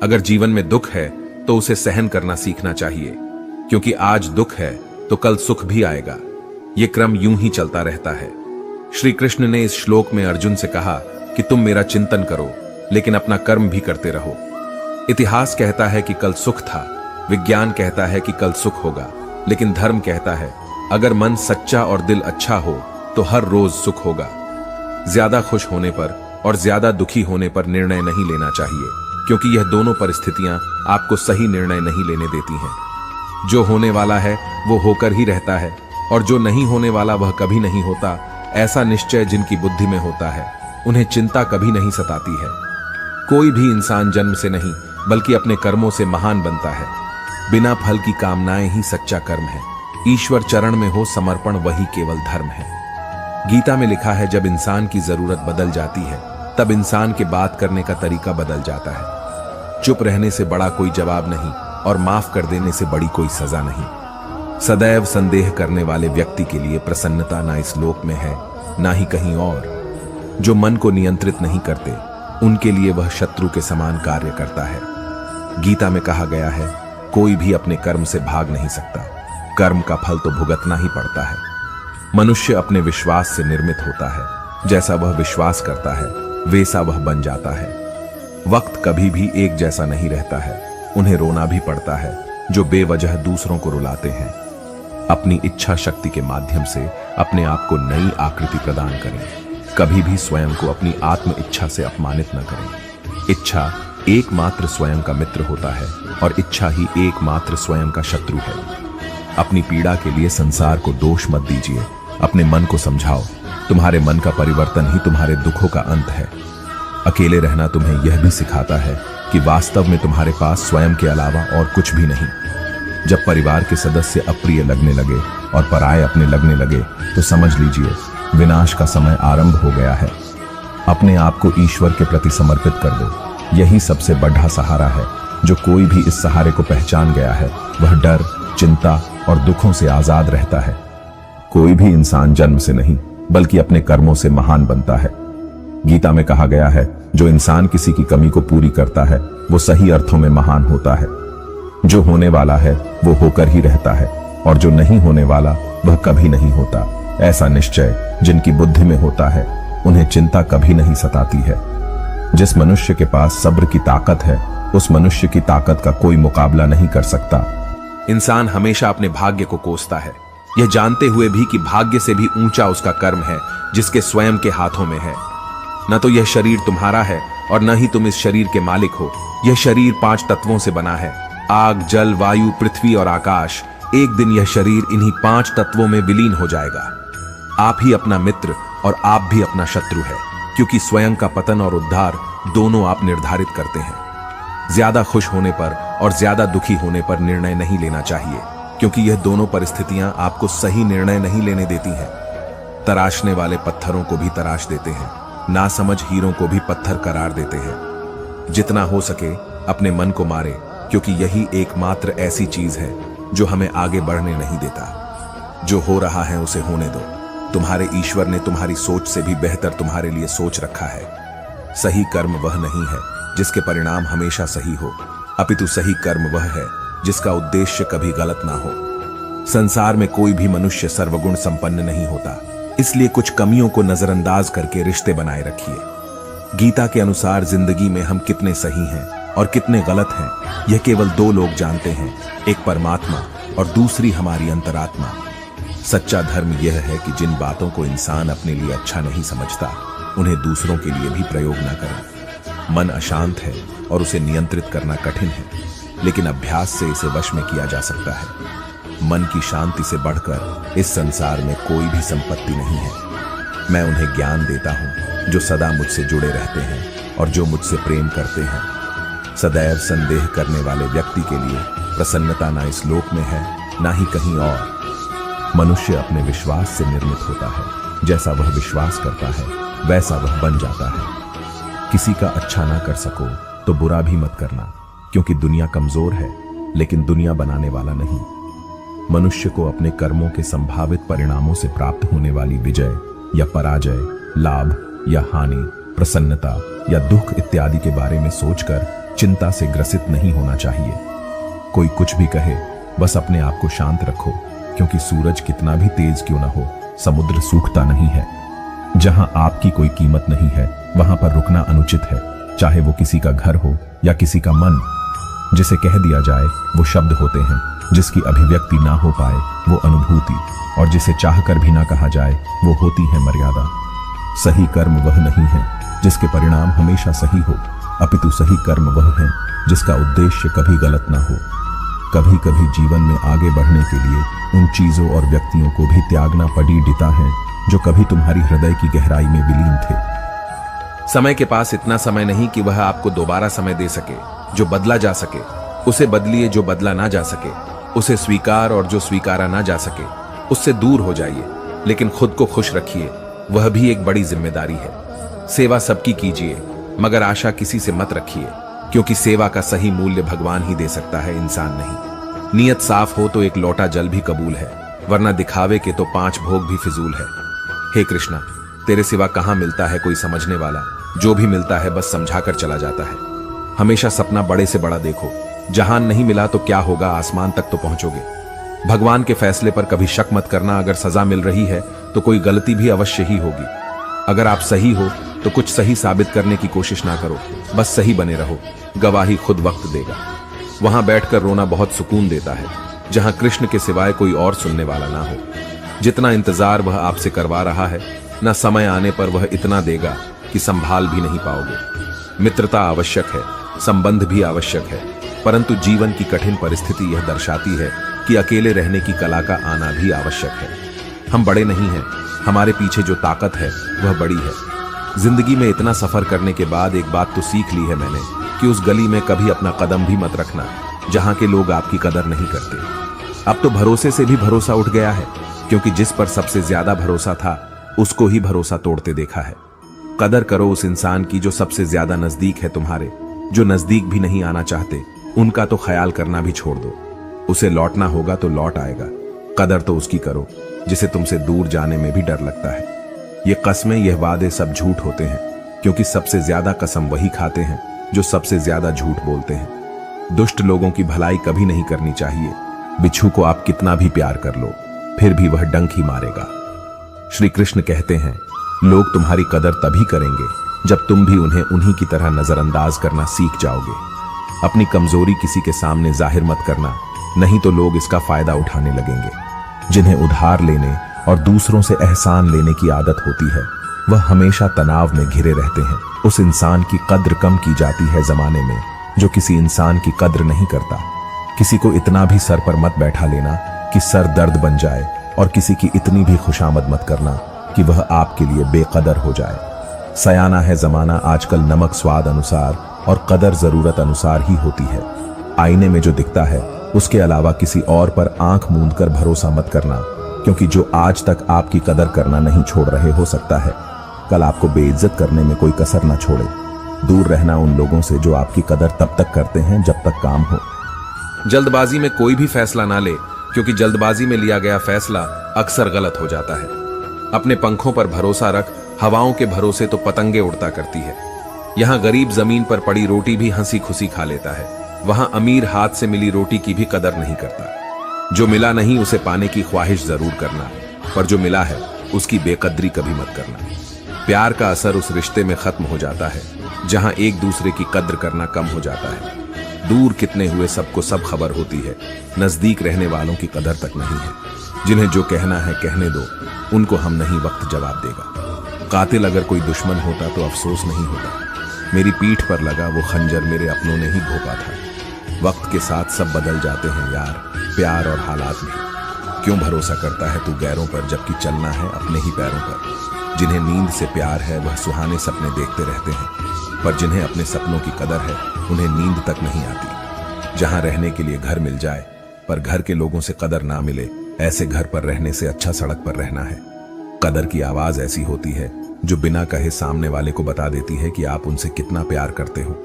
अगर जीवन में दुख है तो उसे सहन करना सीखना चाहिए, क्योंकि आज दुख है तो कल सुख भी आएगा। यह क्रम यूं ही चलता रहता है। श्री कृष्ण ने इस श्लोक में अर्जुन से कहा कि तुम मेरा चिंतन करो, लेकिन अपना कर्म भी करते रहो। इतिहास कहता है कि कल सुख था, विज्ञान कहता है कि कल सुख होगा, लेकिन धर्म कहता है अगर मन सच्चा और दिल अच्छा हो तो हर रोज सुख होगा। ज्यादा खुश होने पर और ज्यादा दुखी होने पर निर्णय नहीं लेना चाहिए, क्योंकि यह दोनों परिस्थितियां आपको सही निर्णय नहीं लेने देती हैं। जो होने वाला है वो होकर ही रहता है, और जो नहीं होने वाला वह कभी नहीं होता। ऐसा निश्चय जिनकी बुद्धि में होता है उन्हें चिंता कभी नहीं सताती है। कोई भी इंसान जन्म से नहीं बल्कि अपने कर्मों से महान बनता है। बिना फल की कामनाएं ही सच्चा कर्म है। ईश्वर चरण में हो समर्पण वही केवल धर्म है। गीता में लिखा है जब इंसान की जरूरत बदल जाती है तब इंसान के बात करने का तरीका बदल जाता है। चुप रहने से बड़ा कोई जवाब नहीं और माफ कर देने से बड़ी कोई सजा नहीं। सदैव संदेह करने वाले व्यक्ति के लिए प्रसन्नता ना इस लोक में है ना ही कहीं और। जो मन को नियंत्रित नहीं करते उनके लिए वह शत्रु के समान कार्य करता है। गीता में कहा गया है कोई भी अपने कर्म से भाग नहीं सकता, कर्म का फल तो भुगतना ही पड़ता है। मनुष्य अपने विश्वास से निर्मित होता है। जैसा वह विश्वास करता है वैसा वह बन जाता है। वक्त कभी भी एक जैसा नहीं रहता है। उन्हें रोना भी पड़ता है जो बेवजह दूसरों को रुलाते हैं। अपनी इच्छा शक्ति के माध्यम से अपने आप को नई आकृति प्रदान करें। कभी भी स्वयं को अपनी आत्म इच्छा से अपमानित न करें। इच्छा एकमात्र स्वयं का मित्र होता है और इच्छा ही एकमात्र स्वयं का शत्रु है। अपनी पीड़ा के लिए संसार को दोष मत दीजिए। अपने मन को समझाओ, तुम्हारे मन का परिवर्तन ही तुम्हारे दुखों का अंत है। अकेले रहना तुम्हें यह भी सिखाता है कि वास्तव में तुम्हारे पास स्वयं के अलावा और कुछ भी नहीं। जब परिवार के सदस्य अप्रिय लगने लगे और पराये अपने लगने लगे तो समझ लीजिए विनाश का समय आरंभ हो गया है। अपने आप को ईश्वर के प्रति समर्पित कर दो। यही सबसे बड़ा सहारा है। जो कोई भी इस सहारे को पहचान गया है वह डर, चिंता और दुखों से आजाद रहता है। कोई भी इंसान जन्म से नहीं बल्कि अपने कर्मों से महान बनता है। गीता में कहा गया है जो इंसान किसी की कमी को पूरी करता है वो सही अर्थों में महान होता है। जो होने वाला है वो होकर ही रहता है, और जो नहीं होने वाला वह कभी नहीं होता। ऐसा निश्चय जिनकी बुद्धि में होता है उन्हें चिंता कभी नहीं सताती है। जिस मनुष्य के पास सब्र की ताकत है उस मनुष्य की ताकत का कोई मुकाबला नहीं कर सकता। इंसान हमेशा अपने भाग्य को कोसता है, यह जानते हुए भी कि भाग्य से भी ऊंचा उसका कर्म है जिसके स्वयं के हाथों में है। न तो यह शरीर तुम्हारा है और न ही तुम इस शरीर के मालिक हो। यह शरीर 5 तत्वों से बना है, आग, जल, वायु, पृथ्वी और आकाश। एक दिन यह शरीर इन्हीं 5 तत्वों में विलीन हो जाएगा। आप ही अपना मित्र और आप भी अपना शत्रु है, क्योंकि स्वयं का पतन और उद्धार दोनों आप निर्धारित करते हैं। ज्यादा खुश होने पर और ज्यादा दुखी होने पर निर्णय नहीं लेना चाहिए, क्योंकि यह दोनों परिस्थितियां आपको सही निर्णय नहीं लेने देती हैं। तराशने वाले पत्थरों को भी तराश देते हैं, नासमझ हीरों को भी पत्थर करार देते हैं। जितना हो सके अपने मन को मारे, क्योंकि यही एकमात्र ऐसी चीज है जो हमें आगे बढ़ने नहीं देता। जो हो रहा है उसे होने दो। तुम्हारे ईश्वर ने तुम्हारी सोच से भी बेहतर तुम्हारे लिए सोच रखा है। सही कर्म वह नहीं है जिसके परिणाम हमेशा सही हो, अपितु सही कर्म वह है जिसका उद्देश्य कभी गलत ना हो। संसार में कोई भी मनुष्य सर्वगुण संपन्न नहीं होता, इसलिए कुछ कमियों को नजरअंदाज करके रिश्ते बनाए रखिए। गीता के अनुसार जिंदगी में हम कितने सही हैं और कितने गलत हैं यह केवल 2 लोग जानते हैं, एक परमात्मा और दूसरी हमारी अंतरात्मा। सच्चा धर्म यह है कि जिन बातों को इंसान अपने लिए अच्छा नहीं समझता उन्हें दूसरों के लिए भी प्रयोग न करें। मन अशांत है और उसे नियंत्रित करना कठिन है, लेकिन अभ्यास से इसे वश में किया जा सकता है। मन की शांति से बढ़कर इस संसार में कोई भी संपत्ति नहीं है। मैं उन्हें ज्ञान देता हूँ जो सदा मुझसे जुड़े रहते हैं और जो मुझसे प्रेम करते हैं। सदैव संदेह करने वाले व्यक्ति के लिए प्रसन्नता ना इस लोक में है ना ही कहीं और। मनुष्य अपने विश्वास से निर्मित होता है। जैसा वह विश्वास करता है वैसा वह बन जाता है। किसी का अच्छा ना कर सको तो बुरा भी मत करना, क्योंकि दुनिया कमजोर है लेकिन दुनिया बनाने वाला नहीं। मनुष्य को अपने कर्मों के संभावित परिणामों से प्राप्त होने वाली विजय या पराजय, लाभ या हानि, प्रसन्नता या दुख इत्यादि के बारे में सोचकर चिंता से ग्रसित नहीं होना चाहिए। कोई कुछ भी कहे, बस अपने आप को शांत रखो, क्योंकि सूरज कितना भी तेज क्यों ना हो, समुद्र सूखता नहीं है। जहां आपकी कोई कीमत नहीं है, वहां पर रुकना अनुचित है, चाहे वो किसी का घर हो या किसी का मन। जिसे कह दिया जाए वो शब्द होते हैं, जिसकी अभिव्यक्ति ना हो पाए वो अनुभूति, और जिसे चाहकर भी ना कहा जाए वो होती है मर्यादा। सही कर्म वह नहीं है जिसके परिणाम हमेशा सही हो, अपितु सही कर्म वह है जिसका उद्देश्य कभी गलत ना हो। कभी कभी जीवन में आगे बढ़ने के लिए उन चीजों और व्यक्तियों को भी त्यागना पड़ता है जो कभी तुम्हारी हृदय की गहराई में विलीन थे। समय के पास इतना समय नहीं कि वह आपको दोबारा समय दे सके। जो बदला जा सके उसे बदलिए, जो बदला ना जा सके उसे स्वीकार, और जो स्वीकारा ना जा सके उससे दूर हो जाइए। लेकिन खुद को खुश रखिए, वह भी एक बड़ी जिम्मेदारी है। सेवा सबकी कीजिए, मगर आशा किसी से मत रखिए, क्योंकि सेवा का सही मूल्य भगवान ही दे सकता है, इंसान नहीं। नियत साफ हो तो एक लोटा जल भी कबूल है, वरना दिखावे के तो 5 भोग भी फिजूल है। हे कृष्णा, तेरे सिवा कहां मिलता है कोई समझने वाला? जो भी मिलता है बस समझाकर चला जाता है। हमेशा सपना बड़े से बड़ा देखो। जहान नहीं मिला तो क्या होगा, आसमान तक तो पहुंचोगे। भगवान के फैसले पर कभी शक मत करना। अगर सजा मिल रही है तो कोई गलती भी अवश्य ही होगी। अगर आप सही हो तो कुछ सही साबित करने की कोशिश ना करो, बस सही बने रहो। गवाही खुद वक्त देगा। वहां बैठकर रोना बहुत सुकून देता है, जहां कृष्ण के सिवाय कोई और सुनने वाला ना हो। जितना इंतजार वह आपसे करवा रहा है, न समय आने पर वह इतना देगा कि संभाल भी नहीं पाओगे। मित्रता आवश्यक है, संबंध भी आवश्यक है, परंतु जीवन की कठिन परिस्थिति यह दर्शाती है कि अकेले रहने की कला का आना भी आवश्यक है। हम बड़े नहीं हैं, हमारे पीछे जो ताकत है वह बड़ी है। जिंदगी में इतना सफर करने के बाद एक बात तो सीख ली है मैंने कि उस गली में कभी अपना कदम भी मत रखना जहां के लोग आपकी कदर नहीं करते। अब तो भरोसे से भी भरोसा उठ गया है, क्योंकि जिस पर सबसे ज्यादा भरोसा था उसको ही भरोसा तोड़ते देखा है। कदर करो उस इंसान की जो सबसे ज्यादा नजदीक है तुम्हारे। जो नजदीक भी नहीं आना चाहते उनका तो ख्याल करना भी छोड़ दो। उसे लौटना होगा तो लौट आएगा। कदर तो उसकी करो जिसे तुमसे दूर जाने में भी डर लगता है। ये कस्में, यह वादे सब झूठ होते हैं, क्योंकि सबसे ज्यादा कसम वही खाते हैं जो सबसे ज्यादा झूठ बोलते हैं। दुष्ट लोगों की भलाई कभी नहीं करनी चाहिए। बिच्छू को आप कितना भी प्यार कर लो, फिर भी वह डंक ही मारेगा। श्री कृष्ण कहते हैं, लोग तुम्हारी कदर तभी करेंगे जब तुम भी उन्हें उन्हीं की तरह नजरअंदाज करना सीख जाओगे। अपनी कमजोरी किसी के सामने जाहिर मत करना, नहीं तो लोग इसका फायदा उठाने लगेंगे। जिन्हें उधार लेने और दूसरों से एहसान लेने की आदत होती है, वह हमेशा तनाव में घिरे रहते हैं। उस इंसान की कद्र कम की जाती है जमाने में जो किसी इंसान की कद्र नहीं करता। किसी को इतना भी सर पर मत बैठा लेना कि सर दर्द बन जाए, और किसी की इतनी भी खुशामद मत करना कि वह आपके लिए बेकदर हो जाए। सयाना है जमाना आजकल नमक स्वाद अनुसार, और कदर जरूरत अनुसार ही होती है। आईने में जो दिखता है उसके अलावा किसी और पर आंख मूंद कर भरोसा मत करना, क्योंकि जो आज तक आपकी कदर करना नहीं छोड़ रहे, हो सकता है कल आपको बेइज्जत करने में कोई कसर ना छोड़े। दूर रहना उन लोगों से जो आपकी कदर तब तक करते हैं जब तक काम हो। जल्दबाजी में कोई भी फैसला ना ले, क्योंकि जल्दबाजी में लिया गया फैसला अक्सर गलत हो जाता है। अपने पंखों पर भरोसा रख, हवाओं के भरोसे तो पतंगे उड़ता करती है। यहाँ गरीब जमीन पर पड़ी रोटी भी हंसी खुशी खा लेता है, वहां अमीर हाथ से मिली रोटी की भी कदर नहीं करता। जो मिला नहीं उसे पाने की ख्वाहिश जरूर करना, पर जो मिला है उसकी बेकदरी कभी मत करना। प्यार का असर उस रिश्ते में खत्म हो जाता है जहां एक दूसरे की कद्र करना कम हो जाता है। दूर कितने हुए सबको सब खबर होती है, नजदीक रहने वालों की कदर तक नहीं है। जिन्हें जो कहना है कहने दो, उनको हम नहीं, वक्त जवाब देगा। कातिल अगर कोई दुश्मन होता तो अफसोस नहीं होता। मेरी पीठ पर लगा वो खंजर मेरे अपनों ने ही घोंपा था। वक्त के साथ सब बदल जाते हैं यार, प्यार और हालात भी। क्यों भरोसा करता है तू गैरों पर, जबकि चलना है अपने ही पैरों पर। जिन्हें नींद से प्यार है वह सुहाने सपने देखते रहते हैं, पर जिन्हें अपने सपनों की कदर है उन्हें नींद तक नहीं आती। जहां रहने के लिए घर मिल जाए पर घर के लोगों से कदर ना मिले, ऐसे घर पर रहने से अच्छा सड़क पर रहना है। कदर की आवाज ऐसी होती है जो बिना कहे सामने वाले को बता देती है कि आप उनसे कितना प्यार करते हो।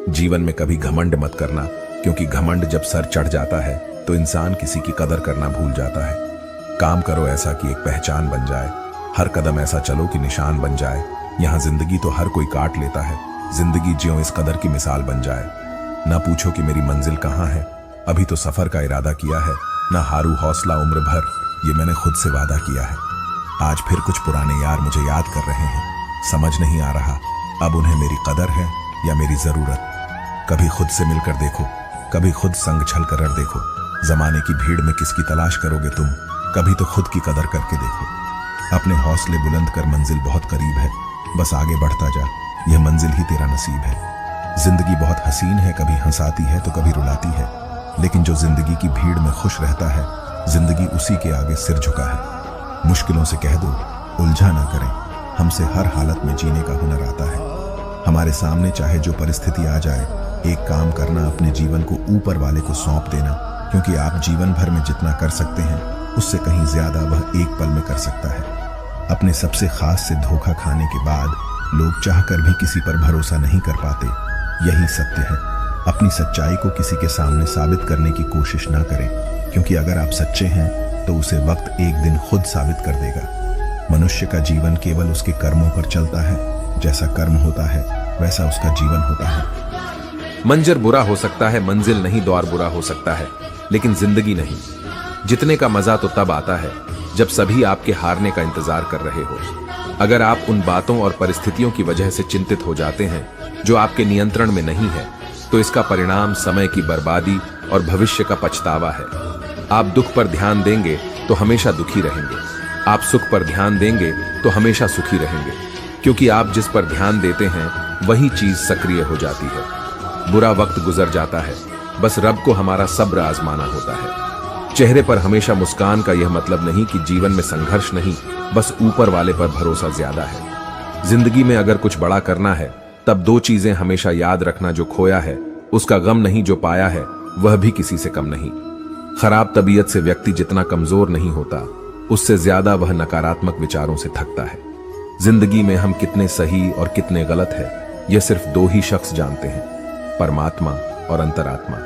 जीवन में कभी घमंड मत करना, क्योंकि घमंड जब सर चढ़ जाता है तो इंसान किसी की कदर करना भूल जाता है। काम करो ऐसा कि एक पहचान बन जाए, हर कदम ऐसा चलो कि निशान बन जाए। यहाँ जिंदगी तो हर कोई काट लेता है, जिंदगी जियो इस कदर की मिसाल बन जाए। ना पूछो कि मेरी मंजिल कहाँ है, अभी तो सफर का इरादा किया है। ना हारू हौसला उम्र भर, ये मैंने खुद से वादा किया है। आज फिर कुछ पुराने यार मुझे याद कर रहे हैं। समझ नहीं आ रहा अब उन्हें मेरी कदर है या मेरी जरूरत। कभी खुद से मिलकर देखो, कभी खुद संग छल कर देखो। जमाने की भीड़ में किसकी तलाश करोगे तुम, कभी तो खुद की कदर करके देखो। अपने हौसले बुलंद कर, मंजिल बहुत करीब है, बस आगे बढ़ता जा, यह मंजिल ही तेरा नसीब है। जिंदगी बहुत हसीन है, कभी हंसाती है तो कभी रुलाती है, लेकिन जो जिंदगी की भीड़ में खुश रहता है, जिंदगी उसी के आगे सिर झुका है। मुश्किलों से कह दो उलझा ना करें, हमसे हर हालत में जीने का हुनर आता है। हमारे सामने चाहे जो परिस्थिति आ जाए, एक काम करना, अपने जीवन को ऊपर वाले को सौंप देना, क्योंकि आप जीवन भर में जितना कर सकते हैं उससे कहीं ज्यादा वह एक पल में कर सकता है। अपने सबसे खास से धोखा खाने के बाद लोग चाहकर भी किसी पर भरोसा नहीं कर पाते, यही सत्य है। अपनी सच्चाई को किसी के सामने साबित करने की कोशिश ना करें, क्योंकि अगर आप सच्चे हैं तो उसे वक्त एक दिन खुद साबित कर देगा। मनुष्य का जीवन केवल उसके कर्मों पर चलता है, जैसा कर्म होता है वैसा उसका जीवन होता है। मंजर बुरा हो सकता है, मंजिल नहीं द्वार बुरा हो सकता है, लेकिन जिंदगी नहीं। जितने का मजा तो तब आता है जब सभी आपके हारने का इंतजार कर रहे हो। अगर आप उन बातों और परिस्थितियों की वजह से चिंतित हो जाते हैं जो आपके नियंत्रण में नहीं है, तो इसका परिणाम समय की बर्बादी और भविष्य का पछतावा है। आप दुख पर ध्यान देंगे तो हमेशा दुखी रहेंगे, आप सुख पर ध्यान देंगे तो हमेशा सुखी रहेंगे, क्योंकि आप जिस पर ध्यान देते हैं वही चीज सक्रिय हो जाती है। बुरा वक्त गुजर जाता है, बस रब को हमारा सब्र आजमाना होता है। चेहरे पर हमेशा मुस्कान का यह मतलब नहीं कि जीवन में संघर्ष नहीं, बस ऊपर वाले पर भरोसा ज्यादा है। जिंदगी में अगर कुछ बड़ा करना है तब दो चीजें हमेशा याद रखना, जो खोया है उसका गम नहीं, जो पाया है वह भी किसी से कम नहीं। खराब तबीयत से व्यक्ति जितना कमजोर नहीं होता, उससे ज्यादा वह नकारात्मक विचारों से थकता है। जिंदगी में हम कितने सही और कितने गलत है, यह सिर्फ दो ही शख्स जानते हैं, परमात्मा और अंतरात्मा।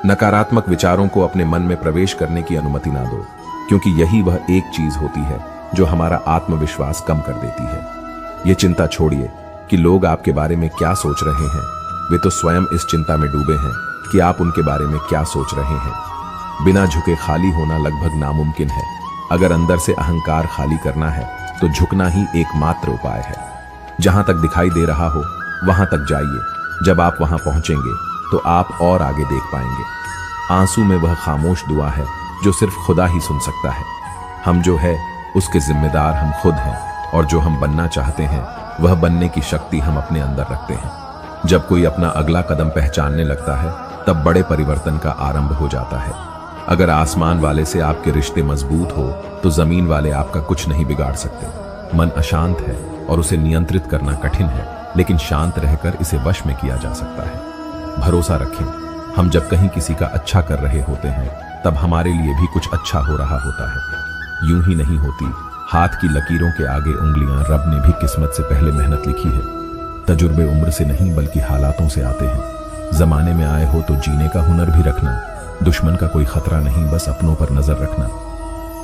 नकारात्मक विचारों को अपने मन में प्रवेश करने की अनुमति ना दो, क्योंकि यही वह एक चीज होती है जो हमारा आत्मविश्वास कम कर देती है। ये चिंता छोड़िए कि लोग आपके बारे में क्या सोच रहे हैं, वे तो स्वयं इस चिंता में डूबे हैं कि आप उनके बारे में क्या सोच रहे हैं। बिना झुके खाली होना लगभग नामुमकिन है। अगर अंदर से अहंकार खाली करना है तो झुकना ही एकमात्र उपाय है। जहां तक दिखाई दे रहा हो वहां तक जाइए। जब आप वहां पहुंचेंगे तो आप और आगे देख पाएंगे। आंसू में वह खामोश दुआ है जो सिर्फ खुदा ही सुन सकता है। हम जो है उसके जिम्मेदार हम खुद हैं, और जो हम बनना चाहते हैं वह बनने की शक्ति हम अपने अंदर रखते हैं। जब कोई अपना अगला कदम पहचानने लगता है तब बड़े परिवर्तन का आरंभ हो जाता है। अगर आसमान वाले से आपके रिश्ते मजबूत हो तो जमीन वाले आपका कुछ नहीं बिगाड़ सकते। मन अशांत है और उसे नियंत्रित करना कठिन है, लेकिन शांत रहकर इसे वश में किया जा सकता है। भरोसा रखें, हम jab कहीं किसी का अच्छा कर रहे होते हैं तब हमारे लिए भी कुछ अच्छा हो रहा होता है। यूं ही नहीं होती, हाथ की लकीरों के आगे उंगलियां रब ने भी किस्मत से पहले मेहनत लिखी है। तजुर्बे उम्र से नहीं बल्कि हालातों से आते हैं। जमाने में आए हो तो जीने का हुनर भी रखना। दुश्मन का कोई खतरा नहीं, बस अपनों पर नजर रखना।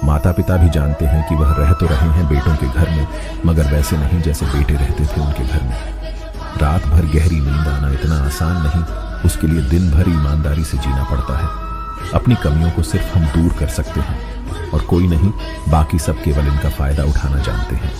माता पिता भी जानते हैं कि वह रह तो रहे हैं बेटों के घर में, मगर वैसे नहीं जैसे बेटे रहते थे उनके घर में। रात भर गहरी नींद आना इतना आसान नहीं, उसके लिए दिन भर ईमानदारी से जीना पड़ता है। अपनी कमियों को सिर्फ हम दूर कर सकते हैं, और कोई नहीं, बाकी सब केवल इनका फायदा उठाना जानते हैं।